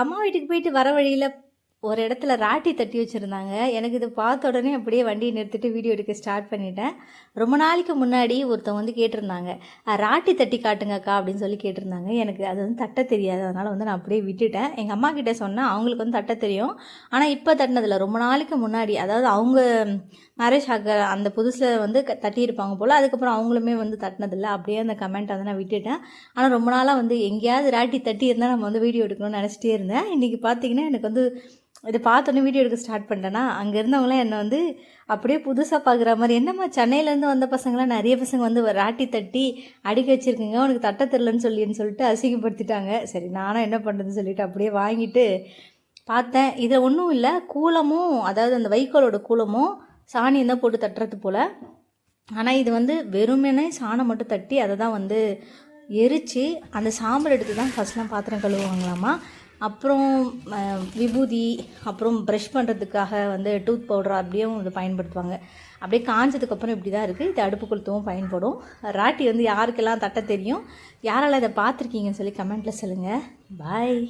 அம்மா வீட்டுக்கு போயிட்டு வர வழியில் ஒரு இடத்துல ராட்டி தட்டி வச்சுருந்தாங்க. எனக்கு இது பார்த்த உடனே அப்படியே வண்டியை நிறுத்திட்டு வீடியோ எடுக்க ஸ்டார்ட் பண்ணிட்டேன். ரொம்ப நாளைக்கு முன்னாடி ஒருத்தவங்க வந்து கேட்டிருந்தாங்க, ராட்டி தட்டி காட்டுங்கக்கா அப்படின்னு சொல்லி கேட்டிருந்தாங்க. எனக்கு அது வந்து தட்ட தெரியாது, அதனால் வந்து நான் அப்படியே விட்டுட்டேன். எங்கள் அம்மா கிட்டே சொன்னேன், அவங்களுக்கு வந்து தட்ட தெரியும். ஆனால் இப்போ தட்டினதில்ல, ரொம்ப நாளைக்கு முன்னாடி, அதாவது அவங்க மேரேஜ் ஆக அந்த புதுசில் வந்து தட்டியிருப்பாங்க போல். அதுக்கப்புறம் அவங்களுமே வந்து தட்டினதில்லை. அப்படியே அந்த கமெண்ட்டை வந்து நான் விட்டுட்டேன். ஆனால் ரொம்ப நாளாக வந்து எங்கேயாவது ராட்டி தட்டி இருந்தால் நம்ம வந்து வீடியோ எடுக்கணும்னு நினச்சிட்டே இருந்தேன். இன்றைக்கி பார்த்திங்கன்னா எனக்கு வந்து இதை பார்த்தோன்னே வீடியோ எடுக்க ஸ்டார்ட் பண்ணிட்டேன்னா, அங்கே இருந்தவங்களாம் என்னை வந்து அப்படியே புதுசாக பார்க்குற மாதிரி, என்னம்மா சென்னையிலேருந்து வந்த பசங்களாம் நிறைய பசங்க வந்து ராட்டி தட்டி அடிக்க வச்சுருக்குங்க, உனக்கு தட்ட தெரிலன்னு சொல்லிட்டு அசிங்கப்படுத்திட்டாங்க. சரி நானும் என்ன பண்ணுறதுன்னு சொல்லிட்டு அப்படியே வாங்கிட்டு பார்த்தேன். இதில் ஒன்றும் இல்லை, கூலமும் அதாவது அந்த வைக்கோலோட கூலமும் சாணியும் தான் போட்டு தட்டுறது போல். ஆனால் இது வந்து வெறுமனே சாணம் மட்டும் தட்டி அதை தான் வந்து எரித்து அந்த சாம்பல் எடுத்து தான் ஃபஸ்ட்லாம் பாத்திரம் கழுவுவாங்களாமா. அப்புறம் விபூதி, அப்புறம் ப்ரஷ் பண்ணுறதுக்காக வந்து டூத் பவுடர் அப்படியும் இது பயன்படுத்துவாங்க. அப்படியே காஞ்சதுக்கப்புறம் இப்படி தான் இருக்குது. இது அடுப்பு கொளுத்தவும் பயன்படும். ராட்டி வந்து யாருக்கெல்லாம் தட்ட தெரியும், யாரெல்லாம் இதை பார்த்துருக்கீங்கன்னு சொல்லி கமெண்ட்டில் சொல்லுங்கள். பாய்.